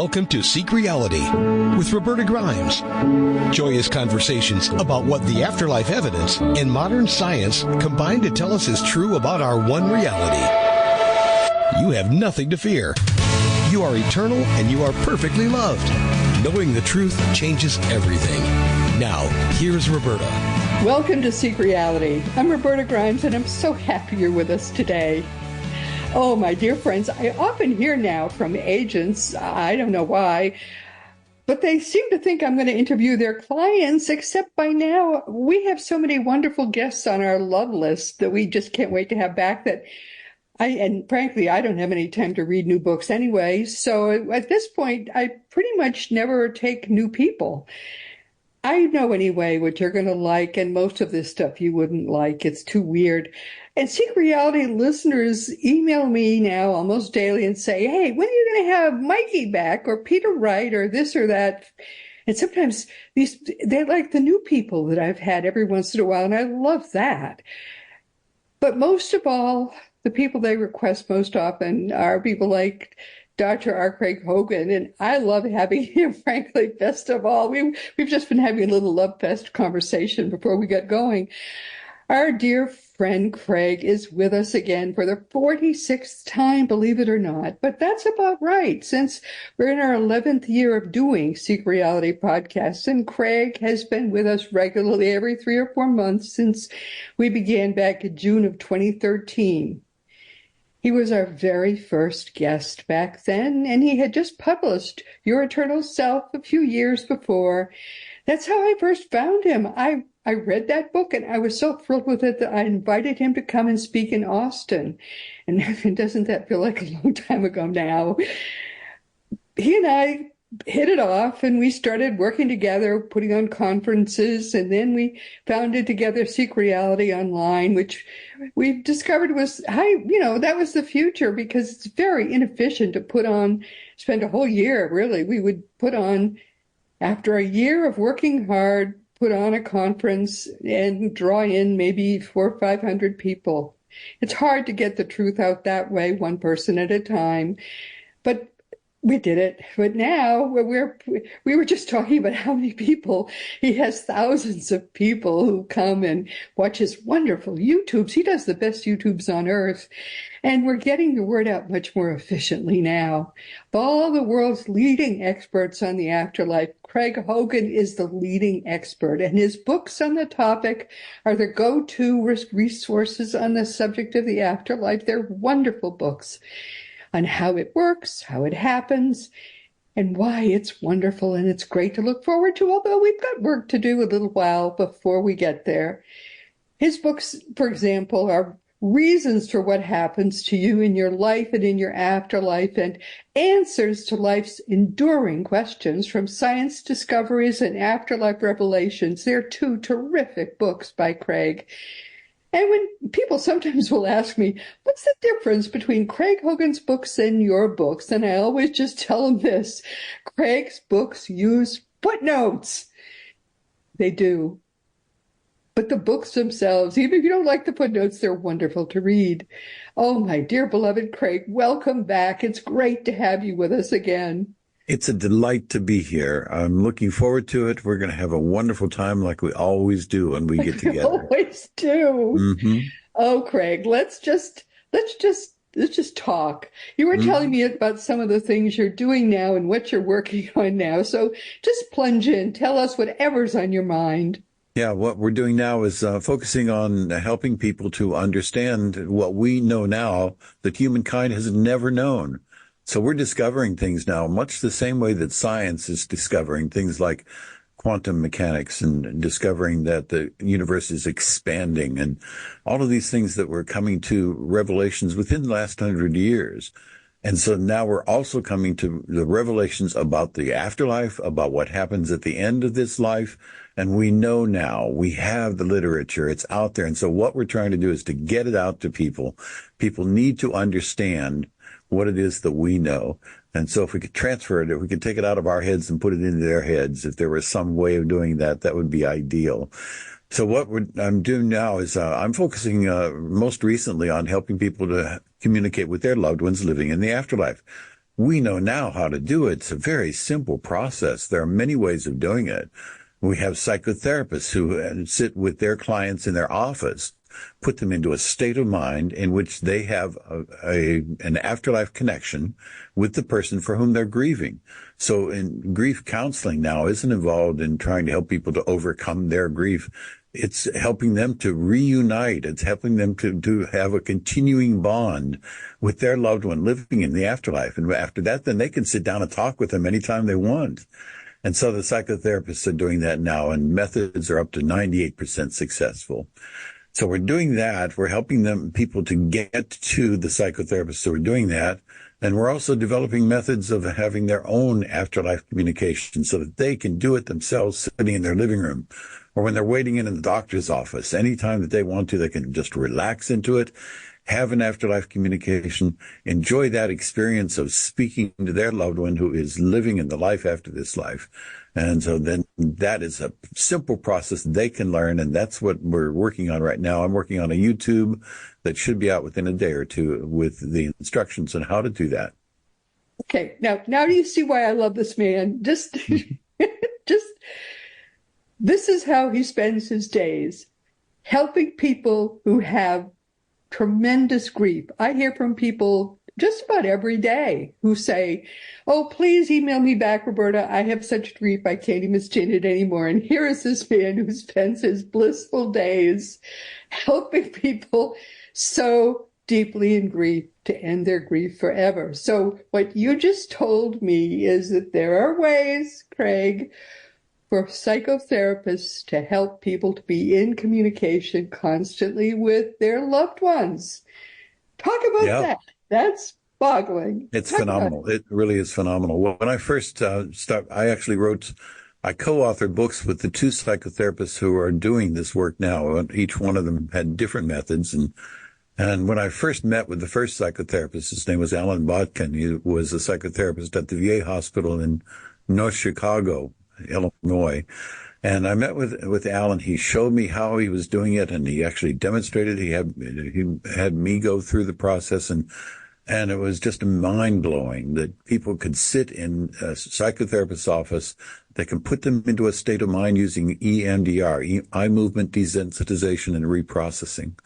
Welcome to Seek Reality with Roberta Grimes. Joyous conversations about what the afterlife evidence and modern science combine to tell us is true about our one reality. You have nothing to fear. You are eternal and you are perfectly loved. Knowing the truth changes everything. Now, here's Roberta. Welcome to Seek Reality. I'm Roberta Grimes, and I'm so happy you're with us today. Oh, my dear friends, I often hear now from agents, I don't know why, but they seem to think I'm going to interview their clients, except by now we have so many wonderful guests on our love list that we just can't wait to have back and frankly, I don't have any time to read new books anyway. So at this point, I pretty much never take new people. I know anyway what you're going to like, and most of this stuff you wouldn't like. It's too weird. And Seek Reality listeners email me now almost daily and say, hey, when are you going to have Mikey back or Peter Wright or this or that? And sometimes they're like the new people that I've had every once in a while, and I love that. But most of all, the people they request most often are people like Dr. R. Craig Hogan, and I love having him, frankly, best of all. We've just been having a little love fest conversation before we got going. Our dear friend Craig is with us again for the 46th time, believe it or not. But that's about right, since we're in our 11th year of doing Seek Reality podcasts, and Craig has been with us regularly every 3 or 4 months since we began back in June of 2013. He was our very first guest back then, and he had just published Your Eternal Self a few years before. That's how I first found him. I read that book, and I was so thrilled with it that I invited him to come and speak in Austin. And doesn't that feel like a long time ago now? He and I hit it off, and we started working together, putting on conferences, and then we founded together Seek Reality Online, which we discovered that was the future, because it's very inefficient to spend a whole year, really. We would put on, after a year of working hard, put on a conference and draw in maybe 400 or 500 people. It's hard to get the truth out that way, one person at a time, but we did it. But now we were just talking about how many people. He has thousands of people who come and watch his wonderful YouTubes. He does the best YouTubes on earth. And we're getting the word out much more efficiently now. Of all the world's leading experts on the afterlife, Craig Hogan is the leading expert, and his books on the topic are the go-to resources on the subject of the afterlife. They're wonderful books on how it works, how it happens, and why it's wonderful and it's great to look forward to, although we've got work to do a little while before we get there. His books, for example, are reasons for what happens to you in your life and in your afterlife, and answers to life's enduring questions, from science discoveries and afterlife revelations. They're 2 terrific books by Craig. And when people sometimes will ask me, what's the difference between Craig Hogan's books and your books? And I always just tell them this: Craig's books use footnotes. They do. But the books themselves, even if you don't like the footnotes, they're wonderful to read. Oh, my dear beloved Craig, welcome back. It's great to have you with us again. It's a delight to be here. I'm looking forward to it. We're going to have a wonderful time like we always do when we get together. Always do. Mm-hmm. Oh, Craig, let's just talk. You were telling me about some of the things you're doing now and what you're working on now. So just plunge in. Tell us whatever's on your mind. Yeah, what we're doing now is focusing on helping people to understand what we know now that humankind has never known. So we're discovering things now, much the same way that science is discovering things like quantum mechanics and discovering that the universe is expanding, and all of these things that we're coming to revelations within the last 100 years. And so now we're also coming to the revelations about the afterlife, about what happens at the end of this life. And we know now, we have the literature, it's out there. And so what we're trying to do is to get it out to people. People need to understand what it is that we know. And so if we could transfer it, if we could take it out of our heads and put it into their heads, if there was some way of doing that, that would be ideal. So what I'm doing now is I'm focusing most recently on helping people to communicate with their loved ones living in the afterlife. we know now how to do it. It's a very simple process. There are many ways of doing it. We have psychotherapists who sit with their clients in their office, put them into a state of mind in which they have an afterlife connection with the person for whom they're grieving. So in grief counseling now isn't involved in trying to help people to overcome their grief. It's helping them to reunite. It's helping them to have a continuing bond with their loved one living in the afterlife. And after that, then they can sit down and talk with them anytime they want. And so the psychotherapists are doing that now, and methods are up to 98% successful. So we're doing that. We're helping people to get to the psychotherapists who are doing that. And we're also developing methods of having their own afterlife communication so that they can do it themselves sitting in their living room or when they're waiting in the doctor's office. Anytime that they want to, they can just relax into it, have an afterlife communication, enjoy that experience of speaking to their loved one who is living in the life after this life. And so then that is a simple process they can learn. And that's what we're working on right now. I'm working on a YouTube that should be out within a day or two with the instructions on how to do that. Okay. Now do you see why I love this man? Just this is how he spends his days, helping people who have tremendous grief. I hear from people just about every day who say, oh, please email me back, Roberta. I have such grief, I can't even stand it anymore. And here is this man who spends his blissful days helping people so deeply in grief to end their grief forever. So what you just told me is that there are ways, Craig, for psychotherapists to help people to be in communication constantly with their loved ones. Talk about that. That's boggling. It's phenomenal. It really is phenomenal. When I first started, I co-authored books with the two psychotherapists who are doing this work now. Each one of them had different methods. And when I first met with the first psychotherapist, his name was Alan Botkin. He was a psychotherapist at the VA hospital in North Chicago, Illinois. And I met with Alan. He showed me how he was doing it, and he actually demonstrated. He had me go through the process, and it was just mind-blowing that people could sit in a psychotherapist's office. They can put them into a state of mind using EMDR, eye movement desensitization and reprocessing,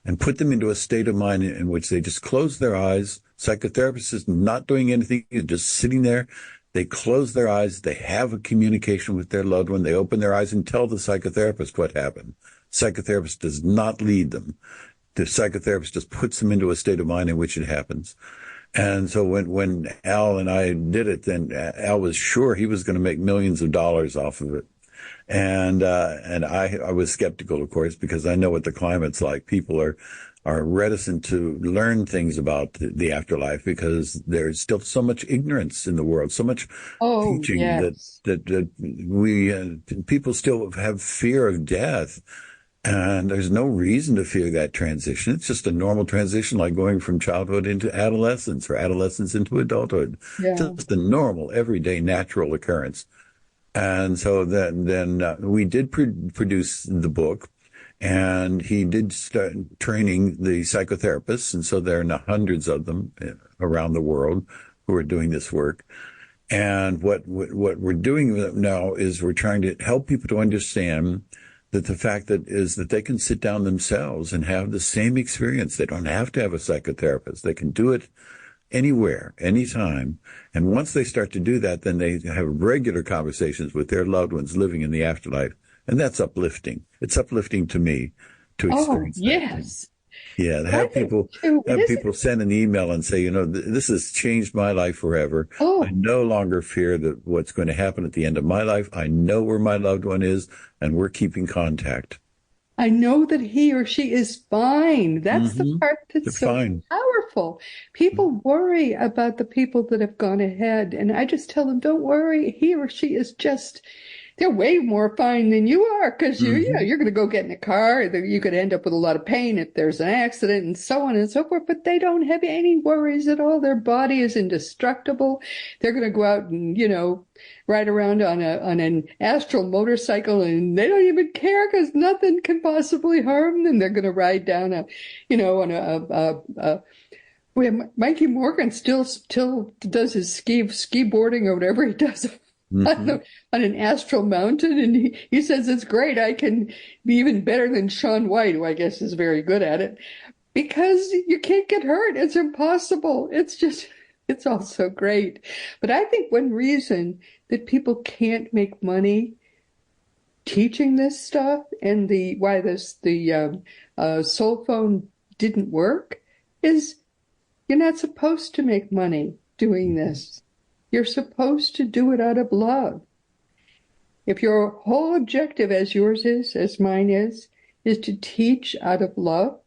and put them into a state of mind in which they just close their eyes. Psychotherapist is not doing anything, just sitting there. They close their eyes. They have a communication with their loved one. They open their eyes and tell the psychotherapist what happened. Psychotherapist does not lead them. The psychotherapist just puts them into a state of mind in which it happens. And so when Al and I did it, then Al was sure he was going to make millions of dollars off of it. And I was skeptical, of course, because I know what the climate's like. People are reticent to learn things about the afterlife because there's still so much ignorance in the world, so much teaching that people still have fear of death. And there's no reason to fear that transition. It's just a normal transition, like going from childhood into adolescence or adolescence into adulthood. Yeah. Just a normal, everyday, natural occurrence. And so then we did produce the book. And he did start training the psychotherapists, and so there are hundreds of them around the world who are doing this work. And what we're doing now is we're trying to help people to understand that the fact that they can sit down themselves and have the same experience. They don't have to have a psychotherapist. They can do it anywhere, anytime. And once they start to do that, then they have regular conversations with their loved ones living in the afterlife. And that's uplifting. It's uplifting to me to experience that. Yes. Yeah, to have people send an email and say, this has changed my life forever. I no longer fear that what's going to happen at the end of my life. I know where my loved one is, and we're keeping contact. I know that he or she is fine. That's the part that's fine. Powerful. People worry about the people that have gone ahead, and I just tell them, don't worry. He or she is just... They're way more fine than you are because you're going to go get in a car. You could end up with a lot of pain if there's an accident and so on and so forth. But they don't have any worries at all. Their body is indestructible. They're going to go out and, ride around on an astral motorcycle, and they don't even care because nothing can possibly harm them. They're going to ride down on a Mikey Morgan still does his ski boarding or whatever he does Mm-hmm. on an astral mountain, and he says it's great. I can be even better than Shaun White, who I guess is very good at it, because you can't get hurt. It's impossible. It's all so great. But I think one reason that people can't make money teaching this stuff and the soul phone didn't work is you're not supposed to make money doing this. You're supposed to do it out of love. If your whole objective, as yours is, as mine is to teach out of love,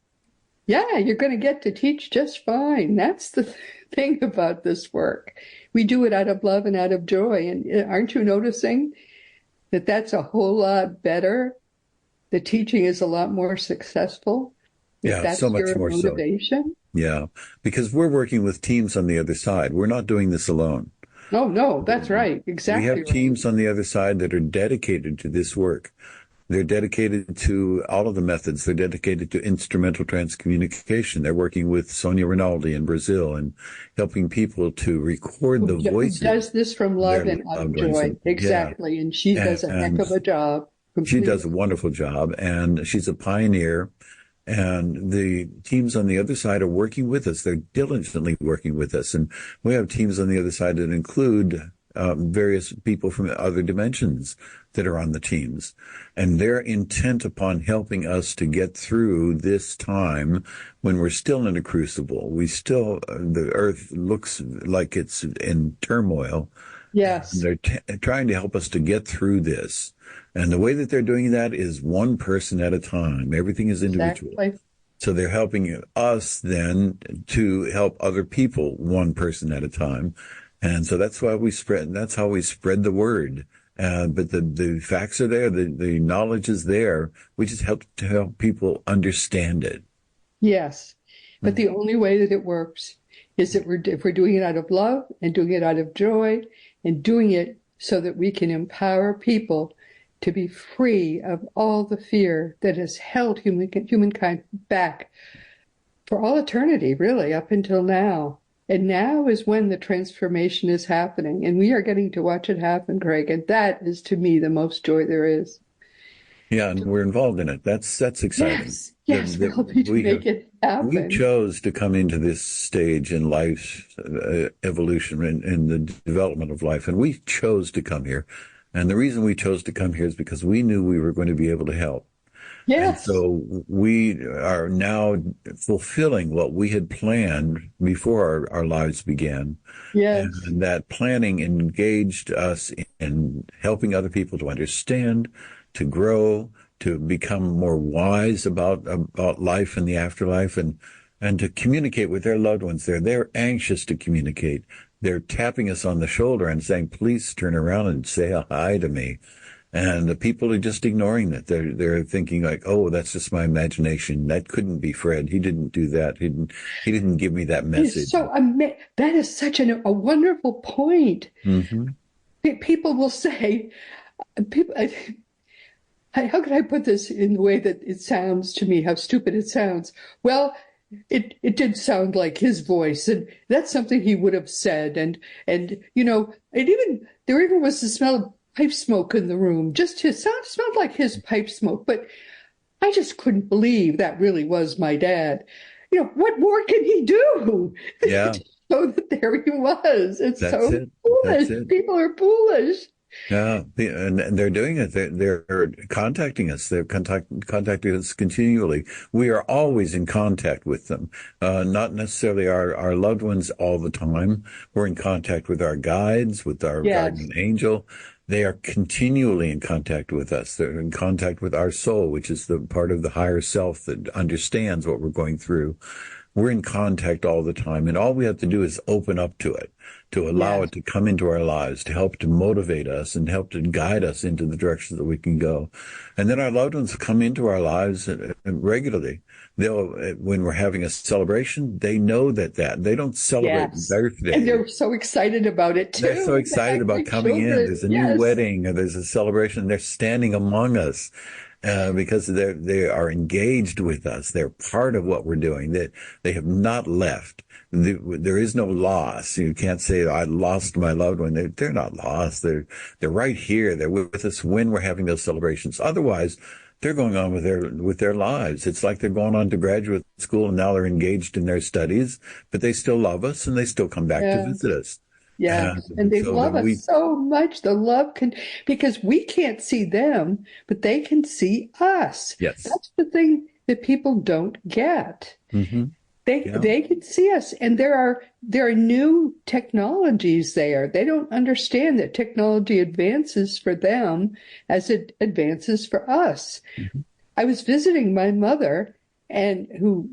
yeah, you're going to get to teach just fine. That's the thing about this work. We do it out of love and out of joy. And aren't you noticing that that's a whole lot better? The teaching is a lot more successful. Yeah, That's so much your more so. motivation. Yeah, because we're working with teams on the other side. We're not doing this alone. Oh, no, that's right. Exactly We have right. teams on the other side that are dedicated to this work. They're dedicated to all of the methods. They're dedicated to instrumental transcommunication. They're working with Sonia Rinaldi in Brazil and helping people to record the voices. Who does this from love and out of joy. Exactly. And she does a heck of a job. She does a wonderful job, and she's a pioneer. And the teams on the other side are working with us. They're diligently working with us. And we have teams on the other side that include various people from other dimensions that are on the teams. And they're intent upon helping us to get through this time when we're still in a crucible. The earth looks like it's in turmoil. Yes. They're trying to help us to get through this. And the way that they're doing that is one person at a time. Everything is individual. Exactly. So they're helping us then to help other people one person at a time. And so that's how we spread the word. But the facts are there. The knowledge is there. We just help people understand it. Yes. But the only way that it works is that if we're doing it out of love and doing it out of joy and doing it so that we can empower people to be free of all the fear that has held humankind back for all eternity, really, up until now. And now is when the transformation is happening, and we are getting to watch it happen, Craig. And that is, to me, the most joy there is. Yeah, and we're involved in it. That's exciting. Yes, we're helping to make it happen. We chose to come into this stage in life's evolution, in the development of life, and we chose to come here. And the reason we chose to come here is because we knew we were going to be able to help. Yes. And so we are now fulfilling what we had planned before our lives began. Yes. And that planning engaged us in helping other people to understand, to grow, to become more wise about life and the afterlife, and to communicate with their loved ones. They're anxious to communicate. They're tapping us on the shoulder and saying, please turn around and say hi to me. And the people are just ignoring that. They're thinking like, oh, that's just my imagination. That couldn't be Fred. He didn't do that. He didn't give me that message. That is such a wonderful point. Mm-hmm. People will say, how could I put this in the way that it sounds to me, how stupid it sounds? Well, it did sound like his voice, and that's something he would have said. And there even was the smell of pipe smoke in the room. Just smelled like his pipe smoke. But I just couldn't believe that really was my dad. What more can he do? Yeah. So that there he was. It's That's so it. foolish. That's it. People are foolish. Yeah, and they're doing it. They're contacting us. They're contacting us continually. We are always in contact with them. Not necessarily our loved ones all the time. We're in contact with our guides, with our guardian angel. They are continually in contact with us. They're in contact with our soul, which is the part of the higher self that understands what we're going through. We're in contact all the time, and all we have to do is open up to it, to allow it to come into our lives, to help to motivate us and help to guide us into the direction that we can go. And then our loved ones come into our lives regularly. When we're having a celebration, they know that they don't celebrate birthday. And they're so excited about it, too. They're so excited about coming in. There's a new wedding, or there's a celebration. They're standing among us. because they are engaged with us. They're part of what we're doing. They have not left. There is no loss. You can't say, I lost my loved one. They're not lost. They're right here. They're with us when we're having those celebrations. Otherwise, they're going on with their lives. It's like they're going on to graduate school and now they're engaged in their studies, but they still love us and they still come back to visit us. Yeah, and they love us so much. The love because we can't see them, but they can see us. Yes. That's the thing that people don't get. Mm-hmm. They can see us, and there are new technologies there. They don't understand that technology advances for them as it advances for us. Mm-hmm. I was visiting my mother, and who,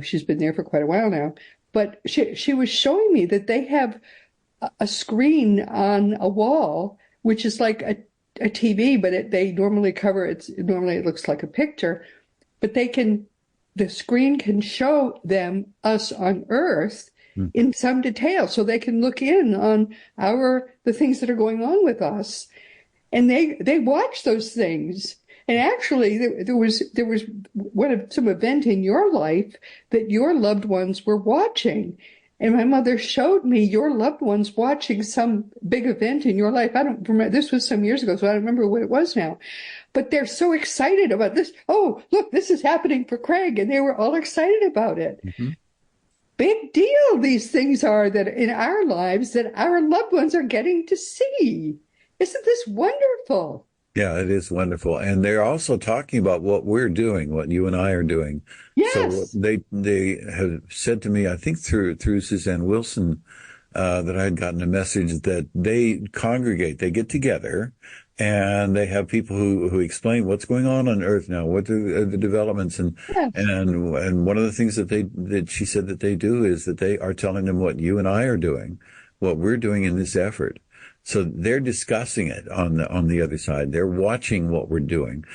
she's been there for quite a while now, but she was showing me that they have a screen on a wall, which is like a TV, but they normally cover it. Normally it looks like a picture, but the screen can show them us on Earth in some detail, so they can look in on the things that are going on with us, and they watch those things. And actually, there was some event in your life that your loved ones were watching. And my mother showed me your loved ones watching some big event in your life. I don't remember. This was some years ago, so I don't remember what it was now. But they're so excited about this. Oh, look, this is happening for Craig. And they were all excited about it. Mm-hmm. Big deal these things are that in our lives that our loved ones are getting to see. Isn't this wonderful? Yeah, it is wonderful. And they're also talking about what we're doing, what you and I are doing. Yes. So they have said to me, I think through Suzanne Wilson, that I had gotten a message that they congregate, they get together, and they have people who explain what's going on Earth now, what are the developments, and one of the things that she said that they do is that they are telling them what you and I are doing, what we're doing in this effort. So they're discussing it on the other side. They're watching what we're doing,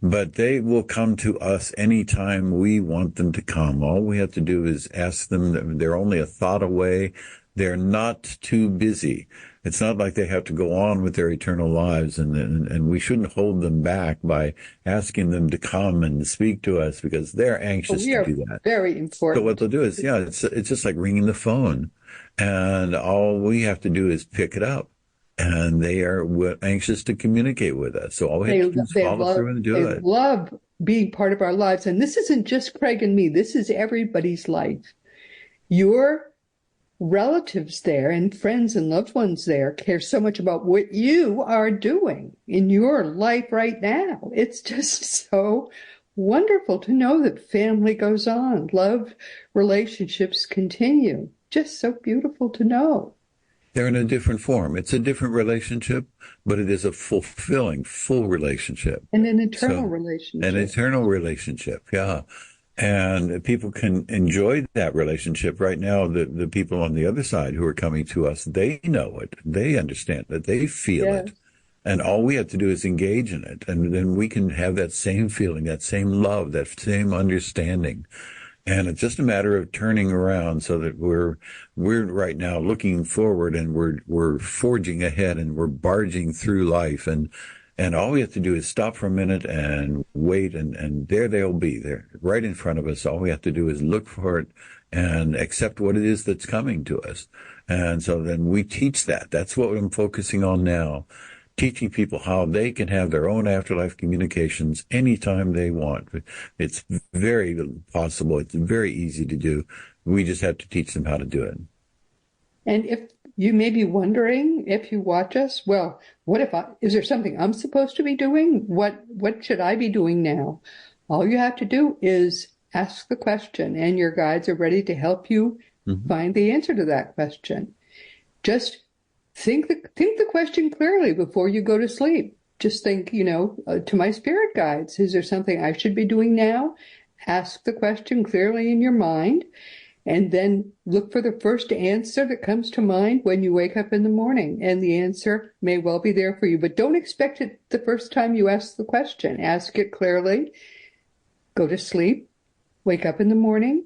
but they will come to us anytime we want them to come. All we have to do is ask them. They're only a thought away. They're not too busy. It's not like they have to go on with their eternal lives, and we shouldn't hold them back by asking them to come and speak to us because they're anxious to do that. Very important. So what they'll do is, it's just like ringing the phone, and all we have to do is pick it up. And they are anxious to communicate with us. So all we have to do is follow through and do it. They love being part of our lives. And this isn't just Craig and me. This is everybody's life. Your relatives there and friends and loved ones there care so much about what you are doing in your life right now. It's just so wonderful to know that family goes on. Love relationships continue. Just so beautiful to know. They're in a different form. It's a different relationship, but it is a fulfilling, full relationship. And an eternal relationship. An eternal relationship, yeah. And people can enjoy that relationship right now. The people on the other side who are coming to us, they know it. They understand it. They feel it. And all we have to do is engage in it. And then we can have that same feeling, that same love, that same understanding. And it's just a matter of turning around so that we're right now looking forward and we're forging ahead and we're barging through life. And all we have to do is stop for a minute and wait. And there they'll be there right in front of us. All we have to do is look for it and accept what it is that's coming to us. And so then we teach that. That's what I'm focusing on now. Teaching people how they can have their own afterlife communications anytime they want. It's very possible. It's very easy to do. We just have to teach them how to do it. And if you may be wondering, if you watch us, well, is there something I'm supposed to be doing? What should I be doing now? All you have to do is ask the question, and your guides are ready to help you find the answer to that question. Just think the question clearly before you go to sleep. Just think, to my spirit guides, is there something I should be doing now? Ask the question clearly in your mind, and then look for the first answer that comes to mind when you wake up in the morning. And the answer may well be there for you, but don't expect it the first time you ask the question. Ask it clearly, go to sleep, wake up in the morning.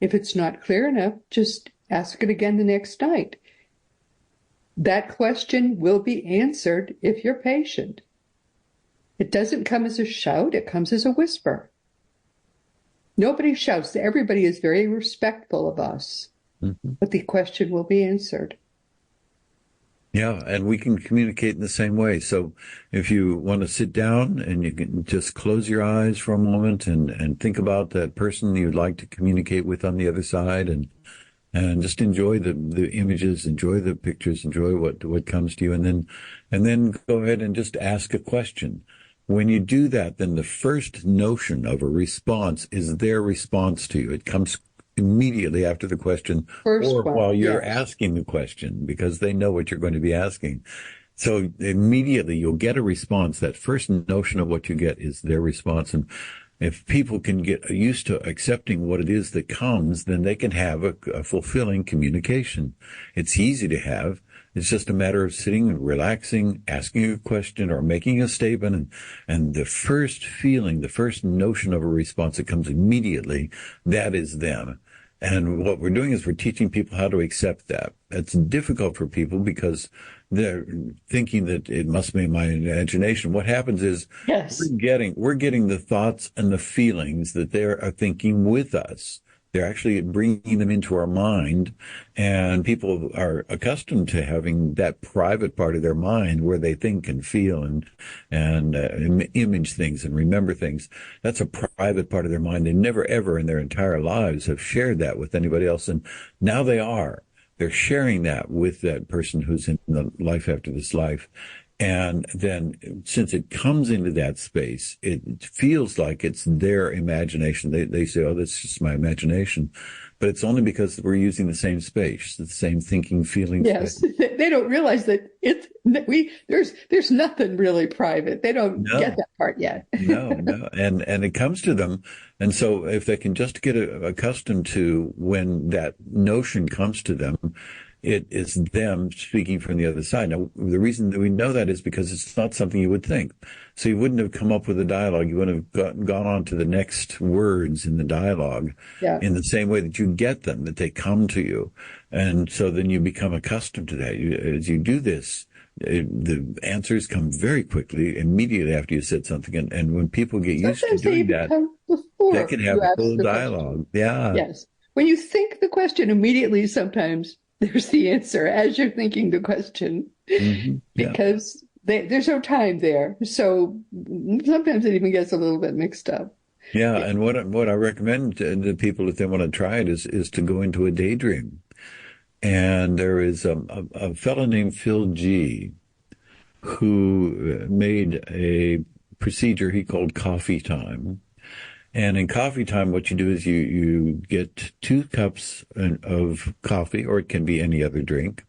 If it's not clear enough, just ask it again the next night. That question will be answered if you're patient. It doesn't come as a shout, it comes as a whisper. Nobody shouts. Everybody is very respectful of us, but the question will be answered. Yeah, and we can communicate in the same way. So if you want to sit down and you can just close your eyes for a moment and think about that person you'd like to communicate with on the other side, and just enjoy the images, enjoy the pictures, enjoy what comes to you, and then go ahead and just ask a question. When you do that, then the first notion of a response is their response to you. It comes immediately after the question or while you're asking the question, because they know what you're going to be asking. So immediately you'll get a response. That first notion of what you get is their response. And if people can get used to accepting what it is that comes, then they can have a fulfilling communication. It's easy to have. It's just a matter of sitting and relaxing, asking a question or making a statement. And the first feeling, the first notion of a response that comes immediately, that is them. And what we're doing is we're teaching people how to accept that. It's difficult for people because they're thinking that it must be my imagination. What happens is we're getting the thoughts and the feelings that they are thinking with us. They're actually bringing them into our mind, and people are accustomed to having that private part of their mind where they think and feel and image things and remember things. That's a private part of their mind. They never, ever in their entire lives have shared that with anybody else, and now they are. They're sharing that with that person who's in the life after this life. And then since it comes into that space, it feels like it's their imagination. They say, oh, that's just my imagination. But it's only because we're using the same space, the same thinking, feeling. Yes. Space. They don't realize that there's nothing really private. They don't get that part yet. No. And it comes to them. And so if they can just get accustomed to when that notion comes to them, it is them speaking from the other side. Now, the reason that we know that is because it's not something you would think. So you wouldn't have come up with a dialogue. You wouldn't have gone on to the next words in the dialogue in the same way that you get them, that they come to you. And so then you become accustomed to that. As you do this, the answers come very quickly, immediately after you said something. And when people get used to doing that, they can have a full dialogue. Yeah. Yes. When you think the question immediately, sometimes there's the answer as you're thinking the question, because there's no time there. So sometimes it even gets a little bit mixed up. Yeah, and what I recommend to people if they want to try it is to go into a daydream. And there is a fellow named Phil G. who made a procedure he called coffee time. And in coffee time, what you do is you get 2 cups of coffee, or it can be any other drink,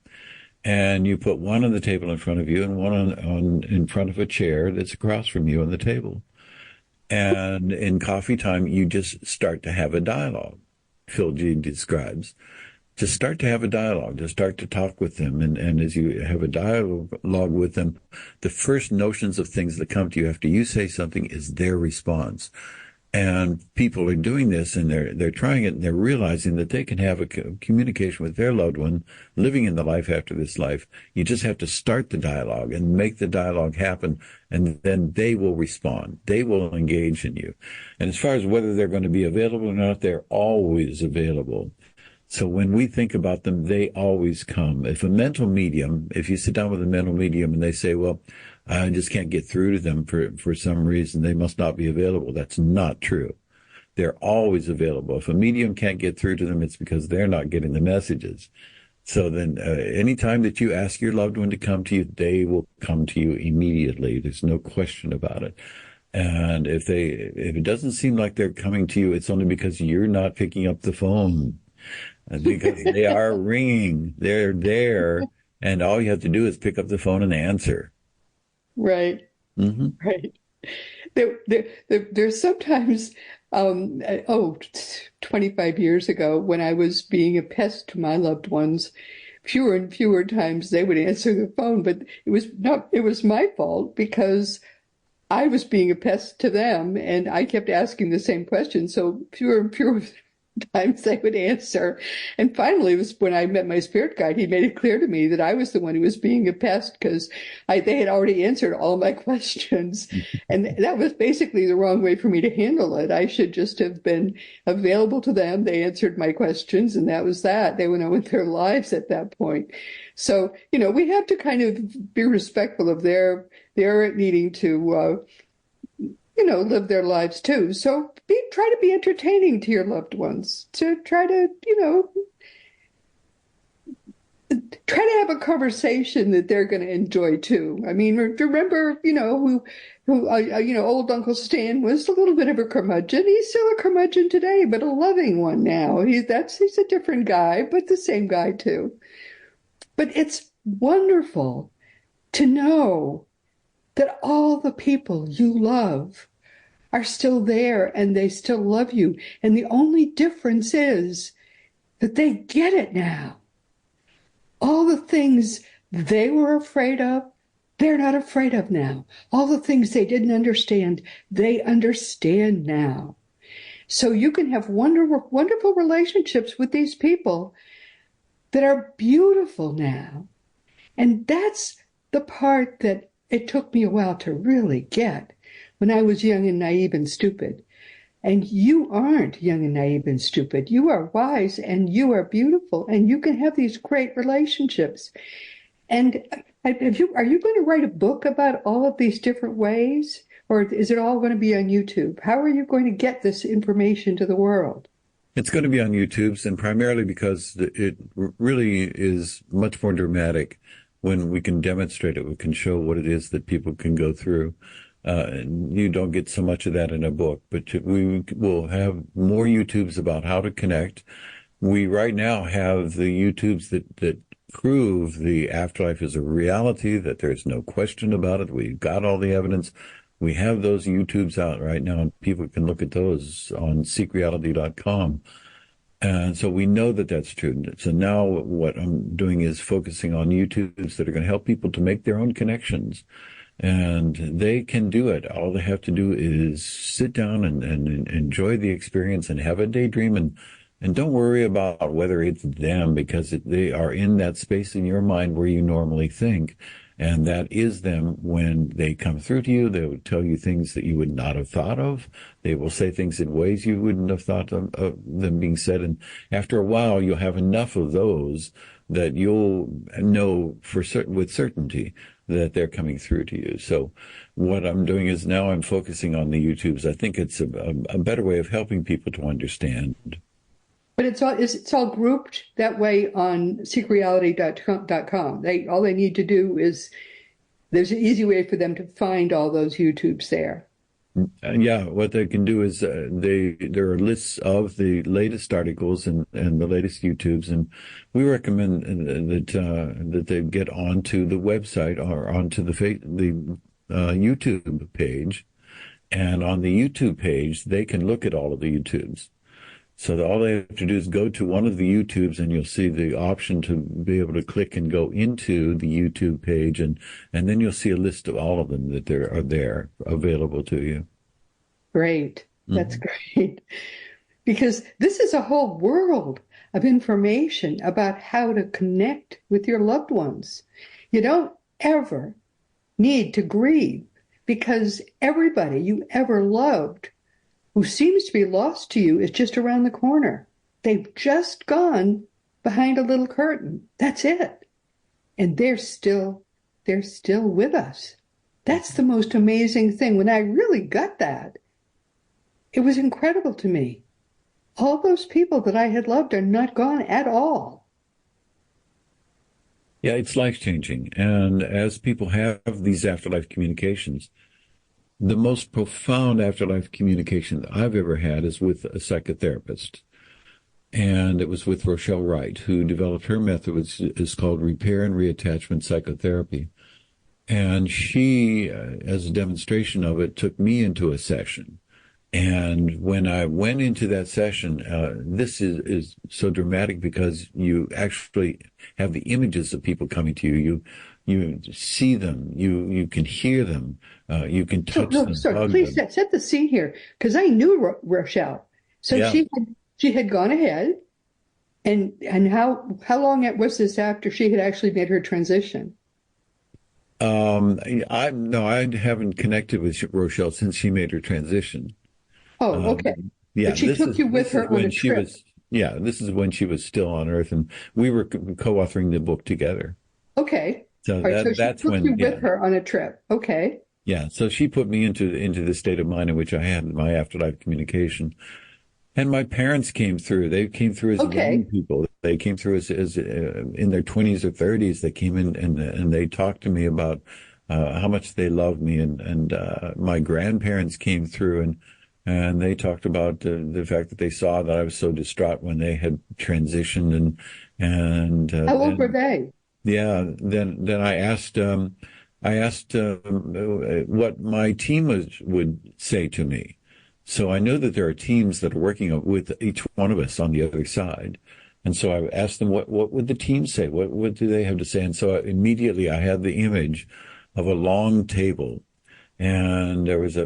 and you put one on the table in front of you and one in front of a chair that's across from you on the table. And in coffee time, you just start to have a dialogue. Phil G describes. To start to have a dialogue, to start to talk with them. And as you have a dialogue with them, the first notions of things that come to you after you say something is their response. And people are doing this, and they're trying it, and they're realizing that they can have a communication with their loved one living in the life after this life. You just have to start the dialogue and make the dialogue happen, and then they will respond. They will engage in you. And as far as whether they're going to be available or not, they're always available. So when we think about them, they always come. If you sit down with a mental medium and they say, well, I just can't get through to them for some reason, they must not be available. That's not true. They're always available. If a medium can't get through to them, it's because they're not getting the messages. So then anytime that you ask your loved one to come to you, they will come to you immediately. There's no question about it. And if it doesn't seem like they're coming to you, it's only because you're not picking up the phone. Because they are ringing. They're there. And all you have to do is pick up the phone and answer. Right. Right. There's sometimes, 25 years ago, when I was being a pest to my loved ones, fewer and fewer times they would answer the phone, but it was my fault because I was being a pest to them and I kept asking the same question. So fewer and fewer times they would answer. And finally, it was when I met my spirit guide, he made it clear to me that I was the one who was being a pest because they had already answered all my questions. And that was basically the wrong way for me to handle it. I should just have been available to them. They answered my questions, and that was that. They went on with their lives at that point. So, we have to kind of be respectful of their needing to live their lives too. So try to be entertaining to your loved ones, to try to, try to have a conversation that they're going to enjoy too. I mean, remember, old Uncle Stan was a little bit of a curmudgeon. He's still a curmudgeon today, but a loving one now. He's a different guy, but the same guy too. But it's wonderful to know that all the people you love are still there and they still love you. And the only difference is that they get it now. All the things they were afraid of, they're not afraid of now. All the things they didn't understand, they understand now. So you can have wonderful, wonderful relationships with these people that are beautiful now. And that's the part that it took me a while to really get when I was young and naive and stupid. And you aren't young and naive and stupid. You are wise and you are beautiful and you can have these great relationships. And are you going to write a book about all of these different ways? Or is it all going to be on YouTube? How are you going to get this information to the world? It's going to be on YouTube, and primarily because it really is much more dramatic when we can demonstrate it. We can show what it is that people can go through. You don't get so much of that in a book, but we will have more YouTubes about how to connect. We right now have the YouTubes that prove the afterlife is a reality, that there's no question about it. We've got all the evidence. We have those YouTubes out right now, and people can look at those on seekreality.com. And so we know that that's true. So now what I'm doing is focusing on YouTubes that are going to help people to make their own connections. And they can do it. All they have to do is sit down and enjoy the experience and have a daydream, and don't worry about whether it's them, because they are in that space in your mind where you normally think. And that is them when they come through to you. They will tell you things that you would not have thought of. They will say things in ways you wouldn't have thought of them being said. And after a while, you'll have enough of those that you'll know with certainty that they're coming through to you. So what I'm doing is now I'm focusing on the YouTubes. I think it's a better way of helping people to understand. But it's all grouped that way on seekreality.com. All they need to do is, there's an easy way for them to find all those YouTubes there. Yeah, what they can do is there are lists of the latest articles and the latest YouTubes, and we recommend that they get onto the website or onto the YouTube page, and on the YouTube page they can look at all of the YouTubes. So all they have to do is go to one of the YouTubes, and you'll see the option to be able to click and go into the YouTube page, and then you'll see a list of all of them that are there available to you. Great. That's great. Because this is a whole world of information about how to connect with your loved ones. You don't ever need to grieve, because everybody you ever loved who seems to be lost to you is just around the corner. They've just gone behind a little curtain. That's it. And they're still with us. That's the most amazing thing. When I really got that, it was incredible to me. All those people that I had loved are not gone at all. Yeah, it's life-changing. And as people have these afterlife communications, the most profound afterlife communication that I've ever had is with a psychotherapist. And it was with Rochelle Wright, who developed her method, which is called repair and reattachment psychotherapy. And she, as a demonstration of it, took me into a session. And when I went into that session, this is so dramatic because you actually have the images of people coming to you. You see them. You can hear them. You can touch them. Sorry, please set the scene here, because I knew Rochelle. So yeah. She had gone ahead, and how long was this after she had actually made her transition? I haven't connected with Rochelle since she made her transition. Oh, okay. Um, yeah, But she took you with this is her on when a she trip. was yeah, this is when she was still on Earth, and we were co-authoring the book together. Okay. So All right. So she that's took you when with her on a trip. Okay. yeah. So she put me into the state of mind in which I had my afterlife communication. And my parents came through. They came through as young Okay. people. They came through as in their 20s or 30s. They came in and they talked to me about how much they loved me. And my grandparents came through and they talked about the fact that they saw that I was so distraught when they had transitioned and How old were then they? yeah, then I asked what my team would say to me. So I know that there are teams that are working with each one of us on the other side. And so I asked them, what would the team say? What do they have to say? And so immediately I had the image of a long table and there was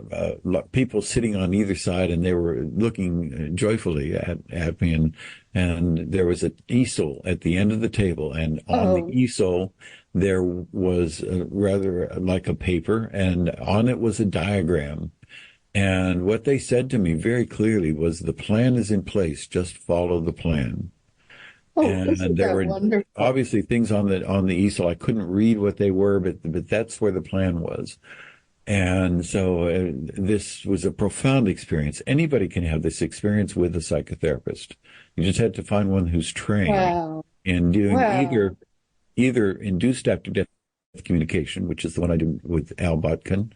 people sitting on either side, and they were looking joyfully at me, and there was an easel at the end of the table, and on the Oh, easel there was rather like a paper, and on it was a diagram. And what they said to me very clearly was, the plan is in place, just follow the plan. oh, And isn't there that were wonderful? obviously things on the easel. I couldn't read what they were, but that's where the plan was. And so this was a profound experience. Anybody can have this experience with a psychotherapist. You just had to find one who's trained Wow. in doing Wow. either induced after death communication, which is the one I do with Al Botkin,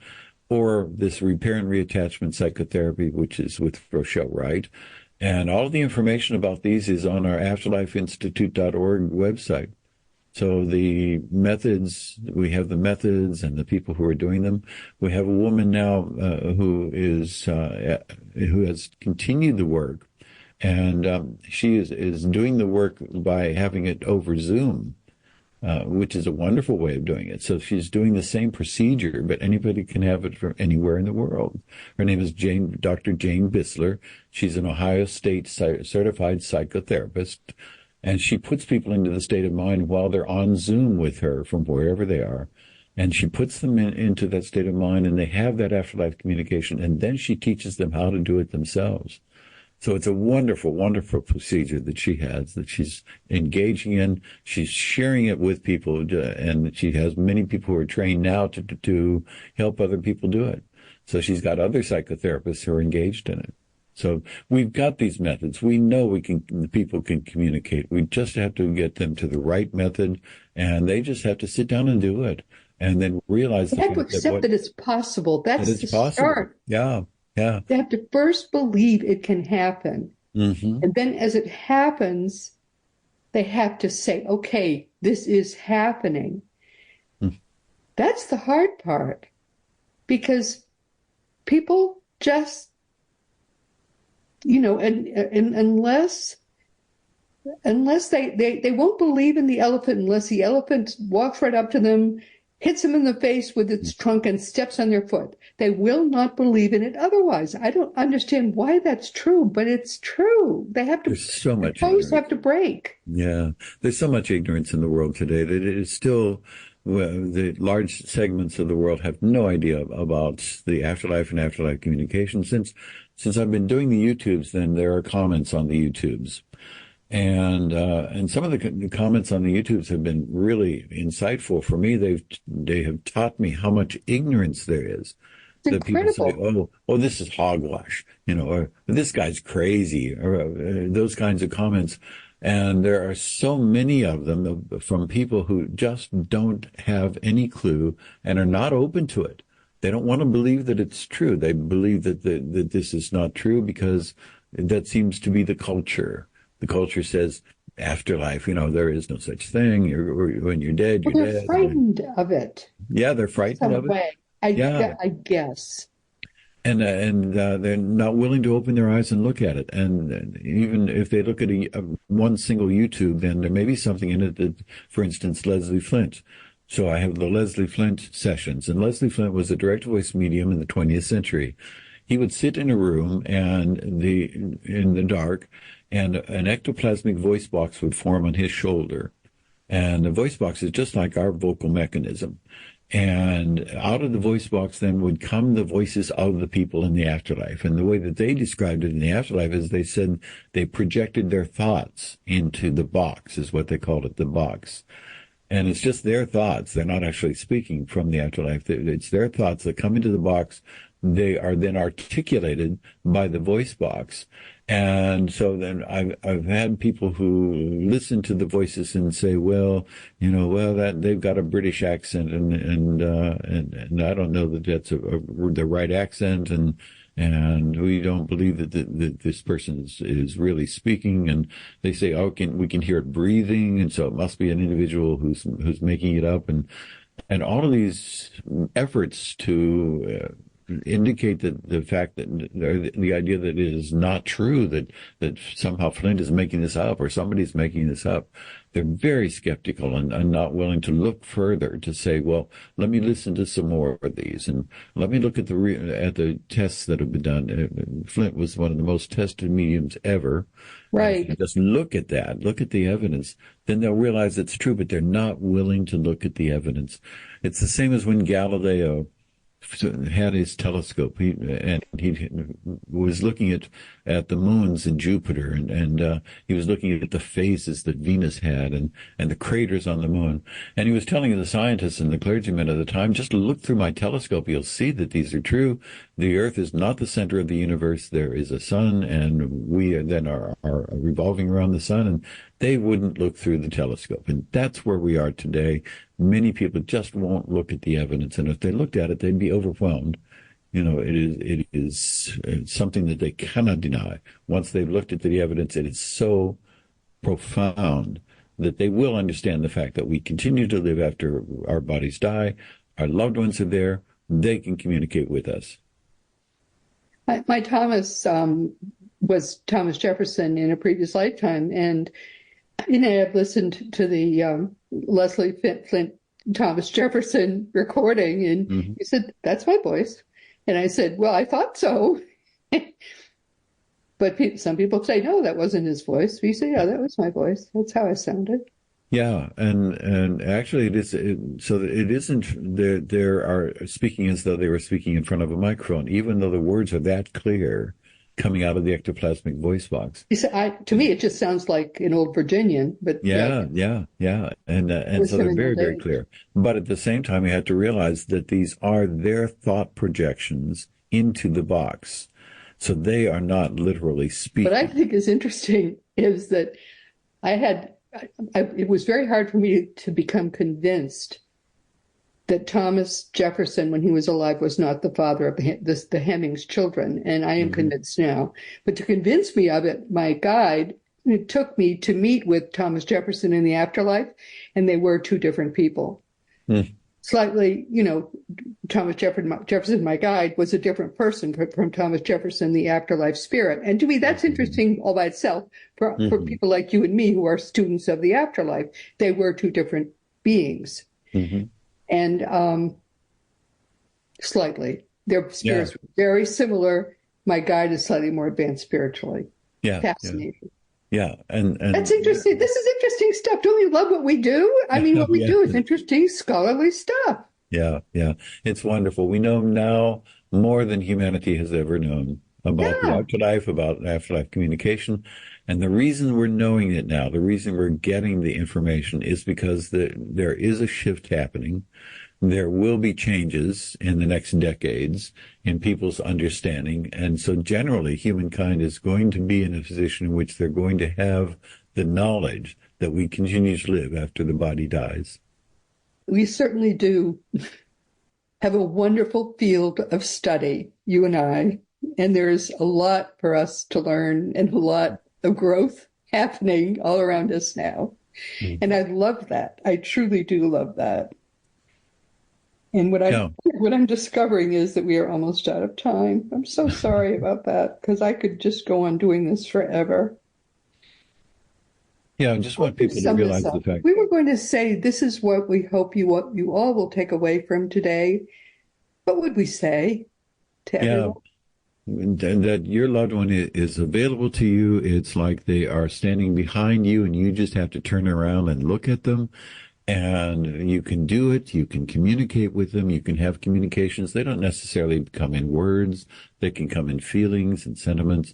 or this repair and reattachment psychotherapy, which is with Rochelle Wright. And all the information about these is on our afterlifeinstitute.org website. So the methods, we have the methods and the people who are doing them. We have a woman now who has continued the work, and she is doing the work by having it over Zoom, which is a wonderful way of doing it. So she's doing the same procedure, but anybody can have it from anywhere in the world. Her name is Dr. Jane Bisler. She's an Ohio State certified psychotherapist. And she puts people into the state of mind while they're on Zoom with her from wherever they are. And she puts them into that state of mind, and they have that afterlife communication. And then she teaches them how to do it themselves. So it's a wonderful, wonderful procedure that she has, that she's engaging in. She's sharing it with people, and she has many people who are trained now to help other people do it. So she's got other psychotherapists who are engaged in it. So we've got these methods. We know the people can communicate. We just have to get them to the right method, and they just have to sit down and do it, and then realize They the have to fact accept that it's possible. that That's it's the possible. start. Yeah, yeah. They have to first believe it can happen. Hmm. And then as it happens, they have to say, okay, this is happening. That's the hard part because people just, and unless they won't believe in the elephant unless the elephant walks right up to them, hits them in the face with its trunk and steps on their foot. They will not believe in it otherwise. I don't understand why that's true, but it's true. There's so The much toes ignorance. have to break. Yeah, there's so much ignorance in the world today that it is still, well, the large segments of the world have no idea about the afterlife and afterlife communication. Since I've been doing the YouTubes, then there are comments on the YouTubes, and some of the comments on the YouTubes have been really insightful for me. They have taught me how much ignorance there is. It's That people say, incredible. oh, this is hogwash, or this guy's crazy, or those kinds of comments. And there are so many of them from people who just don't have any clue and are not open to it. They don't want to believe that it's true. They believe that this is not true because that seems to be the culture. The culture says afterlife, there is no such thing. When you're dead, Well, you're they're dead. frightened of it Yeah, they're frightened some of it. way. Yeah. I guess. And they're not willing to open their eyes and look at it. And even if they look at one single YouTube, then there may be something in it that, for instance, Leslie Flint. So I have the Leslie Flint sessions, and Leslie Flint was a direct voice medium in the 20th century. He would sit in a room in the dark, and an ectoplasmic voice box would form on his shoulder. And the voice box is just like our vocal mechanism. And out of the voice box then would come the voices of the people in the afterlife. And the way that they described it in the afterlife is they said they projected their thoughts into the box, is what they called it, the box. And it's just their thoughts. They're not actually speaking from the afterlife. It's their thoughts that come into the box. They are then articulated by the voice box. And so then I've had people who listen to the voices and say, well, that they've got a British accent and I don't know that that's the right accent, and we don't believe that this person is really speaking. And they say, we can hear it breathing, and so it must be an individual who's making it up, and all of these efforts to indicate that the fact that the idea that it is not true, that somehow Flint is making this up or somebody's making this up, they're very skeptical and not willing to look further to say, well, let me listen to some more of these and let me look at the tests that have been done. Flint was one of the most tested mediums ever. Right. Just look at that, look at the evidence, then they'll realize it's true, but they're not willing to look at the evidence. It's the same as when Galileo had his telescope, he was looking at the moons in Jupiter, and he was looking at the phases that Venus had and the craters on the moon. And he was telling the scientists and the clergymen at the time, just look through my telescope, you'll see that these are true. The Earth is not the center of the universe. There is a sun, and we then are revolving around the sun. And they wouldn't look through the telescope. And that's where we are today. Many people just won't look at the evidence. And if they looked at it, they'd be overwhelmed. It is something that they cannot deny. Once they've looked at the evidence, it is so profound that they will understand the fact that we continue to live after our bodies die. Our loved ones are there. They can communicate with us. My Thomas was Thomas Jefferson in a previous lifetime. And I've listened to the Leslie Flint Thomas Jefferson recording, and he said, that's my voice. And I said, well, I thought so. But some people say, no, that wasn't his voice. We say, yeah, that was my voice. That's how I sounded. Yeah, and actually it is so that it isn't. They are speaking as though they were speaking in front of a microphone, even though the words are that clear coming out of the ectoplasmic voice box. You said, to me, it just sounds like an old Virginian. But yeah, and so they're very, very clear. But at the same time, you have to realize that these are their thought projections into the box, so they are not literally speaking. What I think is interesting is that it was very hard for me to become convinced that Thomas Jefferson, when he was alive, was not the father of the Hemmings children, and I am convinced now. But to convince me of it, my guide, it took me to meet with Thomas Jefferson in the afterlife, and they were two different people. Slightly, Thomas Jefferson, my guide, was a different person from Thomas Jefferson, the afterlife spirit. And to me, that's interesting all by itself for people like you and me who are students of the afterlife. They were two different beings. And slightly, their spirits were very similar. My guide is slightly more advanced spiritually. Fascinating. Yeah, and that's interesting. This is interesting stuff. Don't you love what we do? I mean, what we do is interesting, scholarly stuff. Yeah. It's wonderful. We know now more than humanity has ever known about the afterlife, about afterlife communication. And the reason we're knowing it now, the reason we're getting the information is because there is a shift happening. There will be changes in the next decades in people's understanding. And so generally, humankind is going to be in a position in which they're going to have the knowledge that we continue to live after the body dies. We certainly do have a wonderful field of study, you and I, and there's a lot for us to learn and a lot of growth happening all around us now. And I love that. I truly do love that. And what I'm discovering is that we are almost out of time. I'm so sorry about that, because I could just go on doing this forever. Yeah, I just want people to realize the fact. We were going to say, this is what we hope you all will take away from today. What would we say to everyone? that your loved one is available to you. It's like they are standing behind you and you just have to turn around and look at them. And you can do it. You can communicate with them. You can have communications. They don't necessarily come in words. They can come in feelings and sentiments.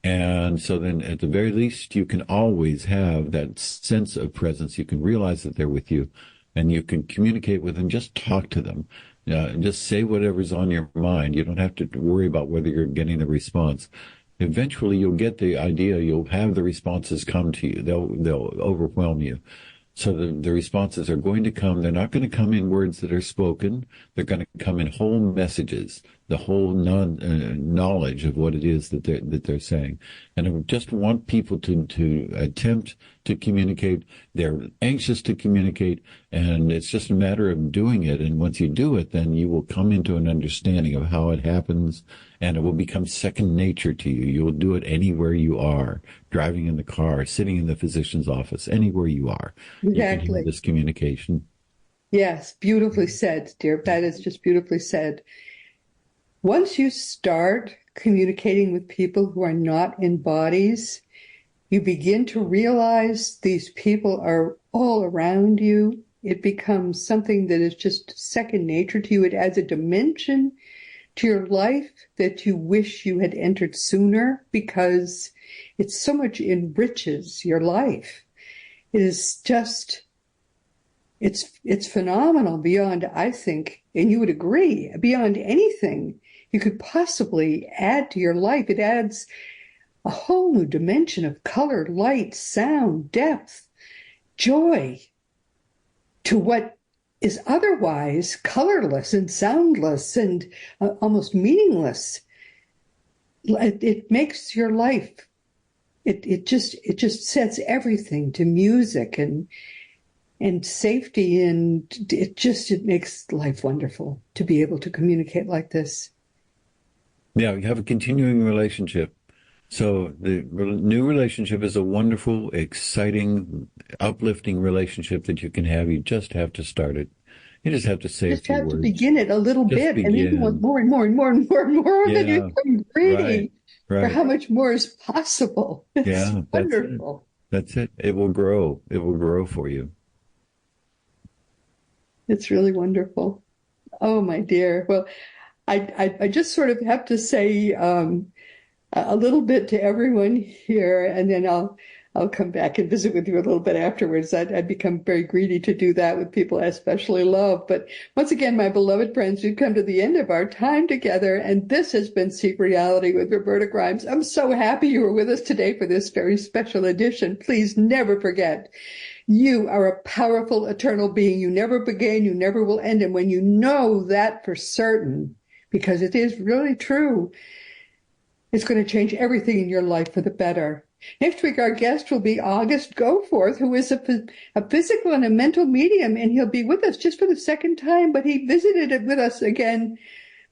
And so then at the very least, you can always have that sense of presence. You can realize that they're with you and you can communicate with them. Just talk to them. Just say whatever's on your mind. You don't have to worry about whether you're getting the response. Eventually, you'll get the idea. You'll have the responses come to you. They'll overwhelm you. So the responses are going to come. They're not going to come in words that are spoken. They're going to come in whole messages, the whole knowledge of what it is that they're saying. And I just want people to attempt to communicate. They're anxious to communicate, and it's just a matter of doing it. And once you do it, then you will come into an understanding of how it happens, and it will become second nature to you. You will do it anywhere you are, driving in the car, sitting in the physician's office, anywhere you are. Exactly. You can have this communication. Yes, beautifully said, dear. That is just beautifully said. Once you start communicating with people who are not in bodies, you begin to realize these people are all around you. It becomes something that is just second nature to you. It adds a dimension to your life that you wish you had entered sooner, because it so much enriches your life. It is just, it's phenomenal beyond, I think, and you would agree, beyond anything you could possibly add to your life. It adds a whole new dimension of color, light, sound, depth, joy to what is otherwise colorless and soundless and almost meaningless. It makes your life, it just sets everything to music and safety, and it makes life wonderful to be able to communicate like this. Yeah, you have a continuing relationship. So the new relationship is a wonderful, exciting, uplifting relationship that you can have. You just have to start it. You just have to say a few words. Just have to begin it a little bit, and then you want more and more and more and more and more. Yeah, then you become greedy right. for how much more is possible. It's wonderful. That's it. It will grow. It will grow for you. It's really wonderful. Oh, my dear. Well, I just sort of have to say a little bit to everyone here, and then I'll come back and visit with you a little bit afterwards. I'd become very greedy to do that with people I especially love. But once again, my beloved friends, we've come to the end of our time together, and this has been Seek Reality with Roberta Grimes. I'm so happy you were with us today for this very special edition. Please never forget, you are a powerful, eternal being. You never began, you never will end. And when you know that for certain, because it is really true, it's going to change everything in your life for the better. Next week, our guest will be August Goforth, who is a physical and a mental medium, and he'll be with us just for the second time, but he visited with us again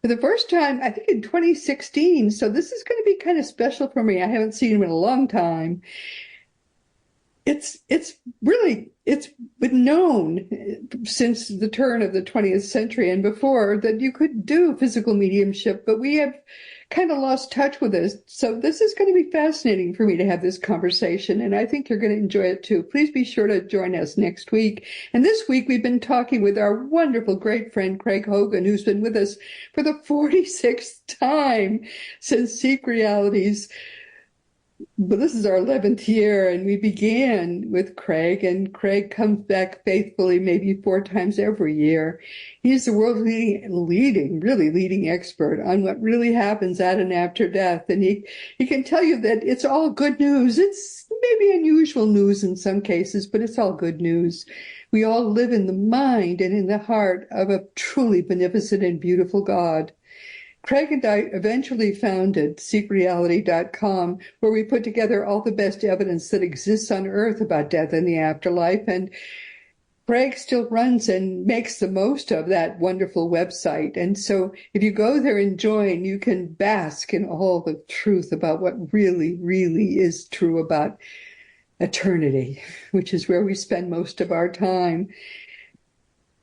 for the first time, I think, in 2016. So this is going to be kind of special for me. I haven't seen him in a long time. It's been known since the turn of the 20th century and before that you could do physical mediumship, but we have kind of lost touch with it. So this is going to be fascinating for me to have this conversation, and I think you're going to enjoy it too. Please be sure to join us next week. And this week we've been talking with our wonderful, great friend Craig Hogan, who's been with us for the 46th time since Seek Realities. But this is our 11th year, and we began with Craig, and Craig comes back faithfully maybe 4 times every year. He's the world's really leading expert on what really happens at and after death. And he can tell you that it's all good news. It's maybe unusual news in some cases, but it's all good news. We all live in the mind and in the heart of a truly beneficent and beautiful God. Craig and I eventually founded SeekReality.com, where we put together all the best evidence that exists on Earth about death and the afterlife. And Craig still runs and makes the most of that wonderful website. And so if you go there and join, you can bask in all the truth about what really, really is true about eternity, which is where we spend most of our time.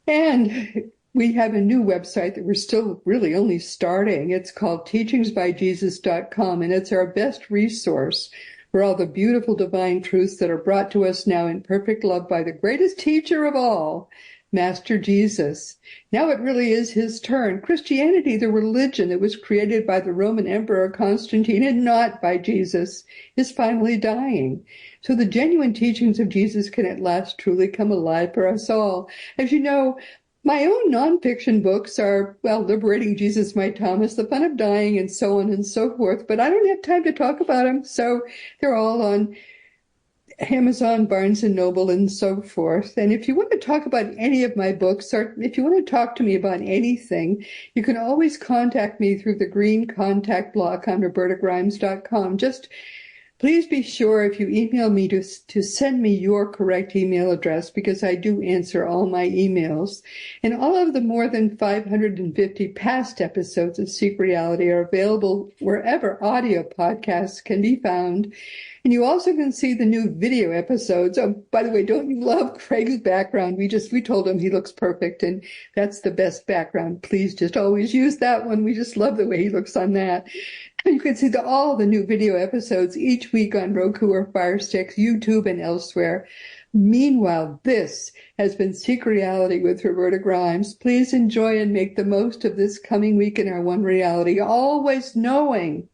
And we have a new website that we're still really only starting. It's called teachingsbyjesus.com, and it's our best resource for all the beautiful divine truths that are brought to us now in perfect love by the greatest teacher of all, Master Jesus. Now it really is his turn. Christianity, the religion that was created by the Roman Emperor Constantine and not by Jesus, is finally dying. So the genuine teachings of Jesus can at last truly come alive for us all. As you know, my own nonfiction books are, well, Liberating Jesus, My Thomas, The Fun of Dying, and so on and so forth, but I don't have time to talk about them, so they're all on Amazon, Barnes & Noble, and so forth. And if you want to talk about any of my books, or if you want to talk to me about anything, you can always contact me through the green contact block on robertagrimes.com. Just please be sure if you email me to send me your correct email address, because I do answer all my emails. And all of the more than 550 past episodes of Seek Reality are available wherever audio podcasts can be found. And you also can see the new video episodes. Oh, by the way, don't you love Craig's background? We told him he looks perfect, and that's the best background. Please just always use that one. We just love the way he looks on that. You can see all the new video episodes each week on Roku or Fire Sticks, YouTube, and elsewhere. Meanwhile, this has been Seek Reality with Roberta Grimes. Please enjoy and make the most of this coming week in our one reality, always knowing,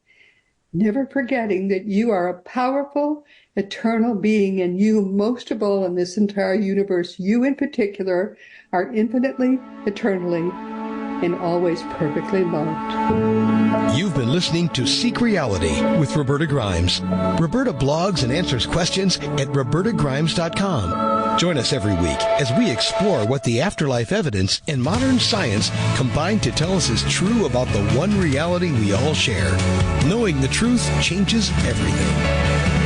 never forgetting that you are a powerful, eternal being, and you, most of all in this entire universe, you in particular, are infinitely, eternally, and always perfectly loved. You've been listening to Seek Reality with Roberta Grimes. Roberta blogs and answers questions at robertagrimes.com. Join us every week as we explore what the afterlife evidence and modern science combine to tell us is true about the one reality we all share. Knowing the truth changes everything.